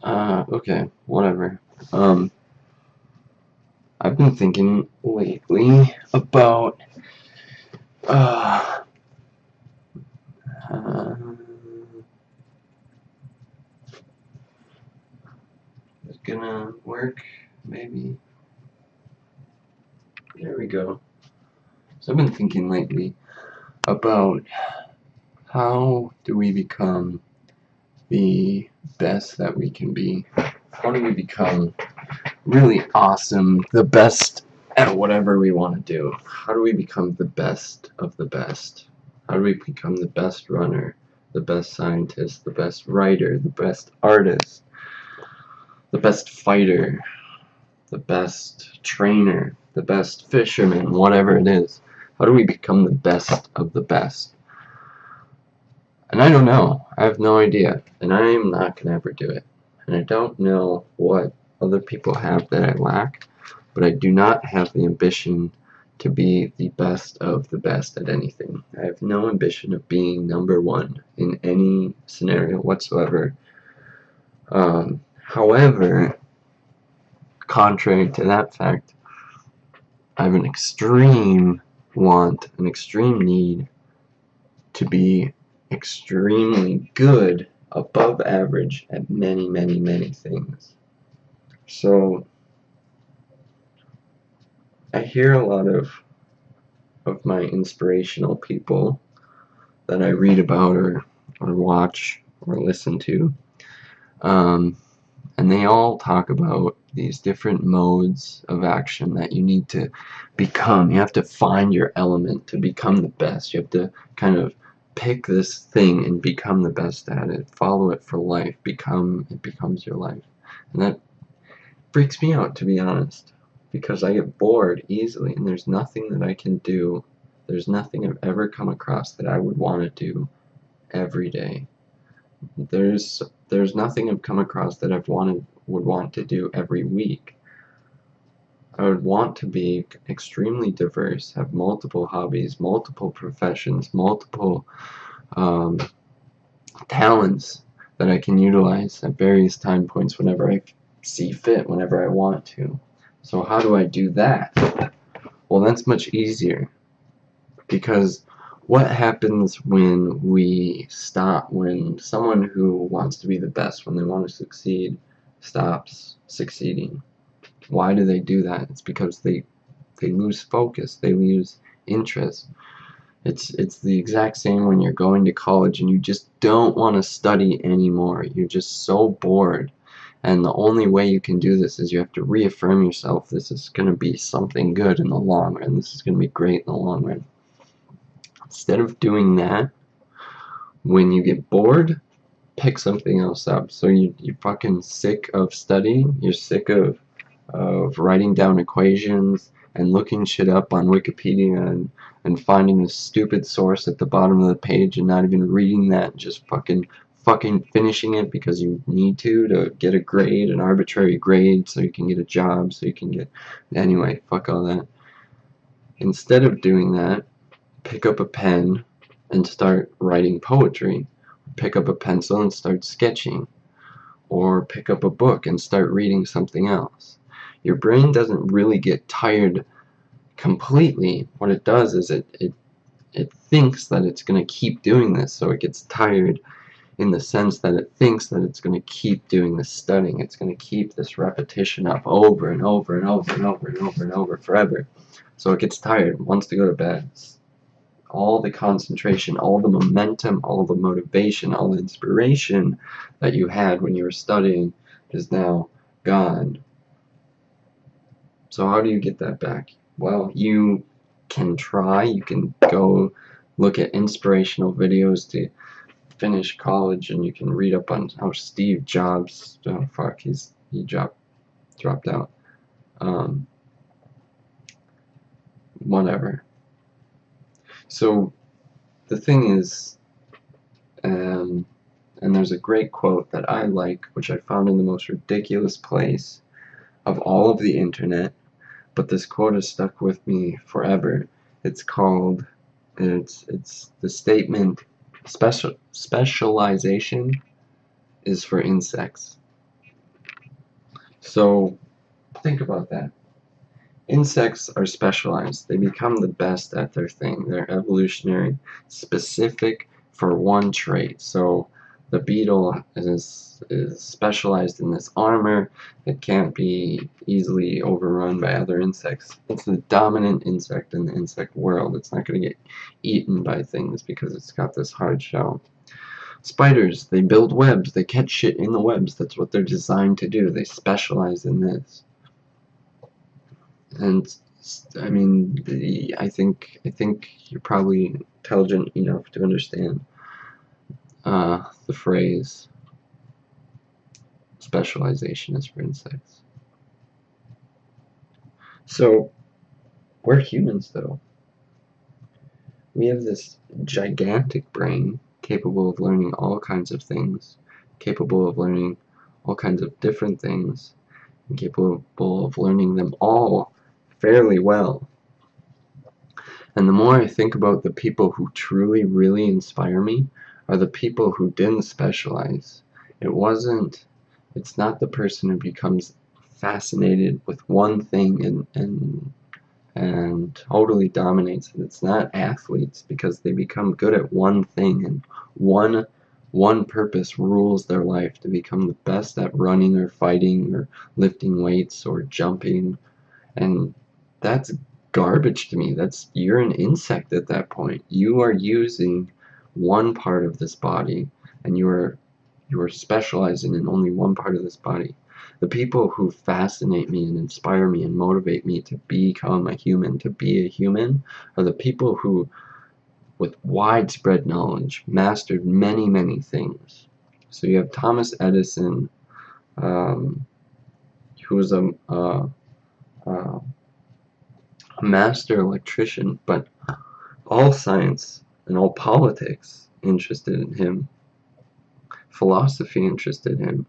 Okay, whatever. I've been thinking lately about, uh, uh, it's gonna work, maybe. There we go. So I've been thinking lately about how do we become the best that we can be? How do we become really awesome, the best at whatever we want to do? How do we become the best of the best? How do we become the best runner, the best scientist, the best writer, the best artist, the best fighter, the best trainer, the best fisherman, whatever it is? How do we become the best of the best? And I don't know. I have no idea. And I am not going to ever do it. And I don't know what other people have that I lack, but I do not have the ambition to be the best of the best at anything. I have no ambition of being number one in any scenario whatsoever. However, contrary to that fact, I have an extreme want, an extreme need to be extremely good, above average at many, many, many things. So I hear a lot of my inspirational people that I read about or watch or listen to, and they all talk about these different modes of action that you need to become. You have to find your element to become the best. You have to kind of pick this thing and become the best at it. Follow it for life. It becomes your life. And that freaks me out, to be honest, because I get bored easily and there's nothing that I can do. There's nothing I've ever come across that I would want to do every day. There's nothing I've come across that would want to do every week. I would want to be extremely diverse, have multiple hobbies, multiple professions, multiple talents that I can utilize at various time points whenever I see fit, whenever I want to. So how do I do that? Well, that's much easier, because what happens when we stop, when someone who wants to be the best, when they want to succeed, stops succeeding? Why do they do that? It's because they lose focus, they lose interest. It's the exact same when you're going to college and you just don't want to study anymore. You're just so bored. And the only way you can do this is you have to reaffirm yourself. This is going to be something good in the long run. This is going to be great in the long run. Instead of doing that, when you get bored, pick something else up. So you're fucking sick of studying. You're sick of writing down equations and looking shit up on Wikipedia and finding the stupid source at the bottom of the page and not even reading that, just fucking finishing it because you need to get a grade, an arbitrary grade, so you can get a job, so you can get... Anyway, fuck all that. Instead of doing that, pick up a pen and start writing poetry. Pick up a pencil and start sketching. Or pick up a book and start reading something else. Your brain doesn't really get tired completely. What it does is it thinks that it's going to keep doing this, so it gets tired in the sense that it thinks that it's going to keep doing this studying. It's going to keep this repetition up over and over and over and over and over and over forever. So it gets tired, wants to go to bed. All the concentration, all the momentum, all the motivation, all the inspiration that you had when you were studying is now gone. So how do you get that back? Well, you can try. You can go look at inspirational videos to finish college, and you can read up on how Steve Jobs, oh fuck, he dropped out. Whatever. So the thing is, and there's a great quote that I like, which I found in the most ridiculous place of all of the internet, but this quote has stuck with me forever. It's called, it's the statement, specialization is for insects. So think about that. Insects are specialized. They become the best at their thing. They're evolutionary, specific for one trait. So the beetle is specialized in this armor. It can't be easily overrun by other insects. It's the dominant insect in the insect world. It's not going to get eaten by things because it's got this hard shell. Spiders, they build webs. They catch shit in the webs. That's what they're designed to do. They specialize in this. And I mean, I think you're probably intelligent enough to understand the phrase specialization is for insects. So we're humans, though. We have this gigantic brain capable of learning all kinds of things, capable of learning all kinds of different things, and capable of learning them all fairly well. And the more I think about the people who truly, really inspire me are the people who didn't specialize. It's not the person who becomes fascinated with one thing and totally dominates it. It's not athletes because they become good at one thing and one purpose rules their life to become the best at running or fighting or lifting weights or jumping. And that's garbage to me. You're an insect at that point. You are using one part of this body and you are specializing in only one part of this body. The people who fascinate me and inspire me and motivate me to become a human, to be a human, are the people who, with widespread knowledge, mastered many, many things. So you have Thomas Edison, who was a master electrician, but all science and all politics interested in him, philosophy interested him.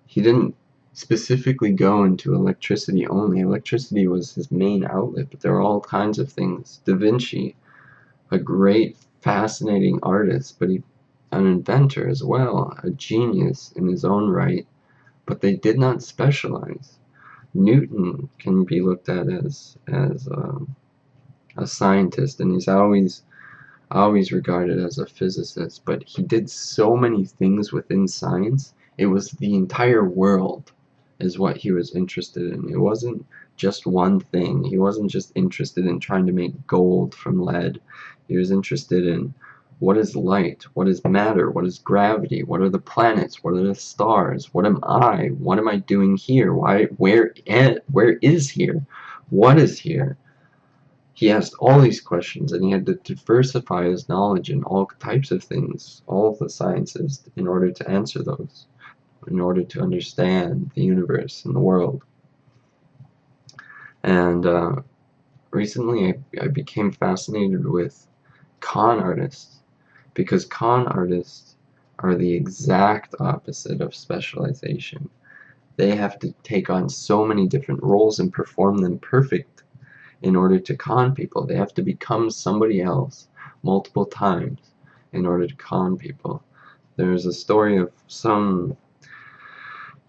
He didn't specifically go into electricity only. Electricity was his main outlet, but there are all kinds of things. Da Vinci, a great, fascinating artist, but an inventor as well, a genius in his own right, but they did not specialize. Newton can be looked at as a scientist, and he's always regarded as a physicist, but he did so many things within science. It was the entire world is what he was interested in. It wasn't just one thing. He wasn't just interested in trying to make gold from lead. He was interested in what is light, what is matter, what is gravity, what are the planets, what are the stars, what am I doing here, where is here, what is here. He asked all these questions, and he had to diversify his knowledge in all types of things, all of the sciences, in order to answer those, in order to understand the universe and the world. And recently I became fascinated with con artists, because con artists are the exact opposite of specialization. They have to take on so many different roles and perform them perfect in order to con people. They have to become somebody else multiple times in order to con people. There's a story of some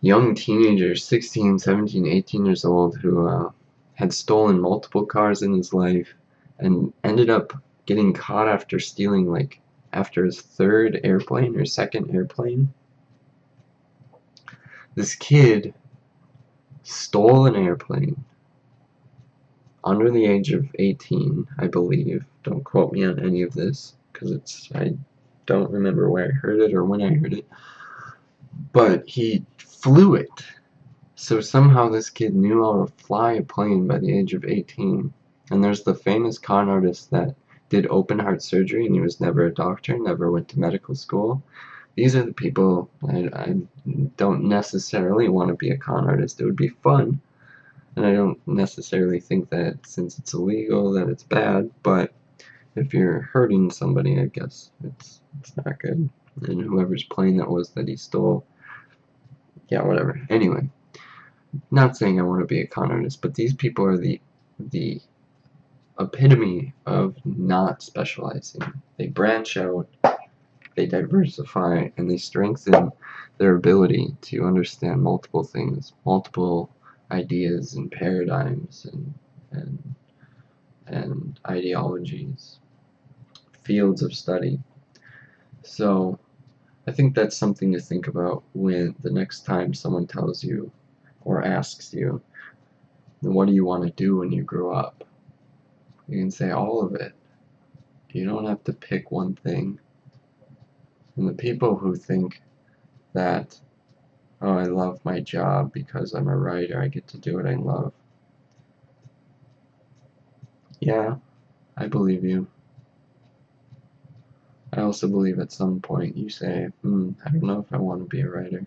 young teenager, 16, 17, 18 years old, who had stolen multiple cars in his life and ended up getting caught after stealing, like, after his third airplane or second airplane. This kid stole an airplane under the age of 18, I believe. Don't quote me on any of this, because I don't remember where I heard it or when I heard it. But he flew it. So somehow this kid knew how to fly a plane by the age of 18. And there's the famous con artist that did open heart surgery, and he was never a doctor, never went to medical school. These are the people. I don't necessarily want to be a con artist. It would be fun. And I don't necessarily think that since it's illegal that it's bad, but if you're hurting somebody, I guess it's not good. And whoever's plane that was that he stole, yeah, whatever. Anyway, not saying I want to be a con artist, but these people are the epitome of not specializing. They branch out they diversify and they strengthen their ability to understand multiple things, multiple ideas and paradigms and, and ideologies, fields of study. So I think that's something to think about when the next time someone tells you or asks you, what do you want to do when you grow up? You can say all of it. You don't have to pick one thing. And the people who think that, oh, I love my job because I'm a writer, I get to do what I love. Yeah, I believe you. I also believe at some point you say, I don't know if I want to be a writer.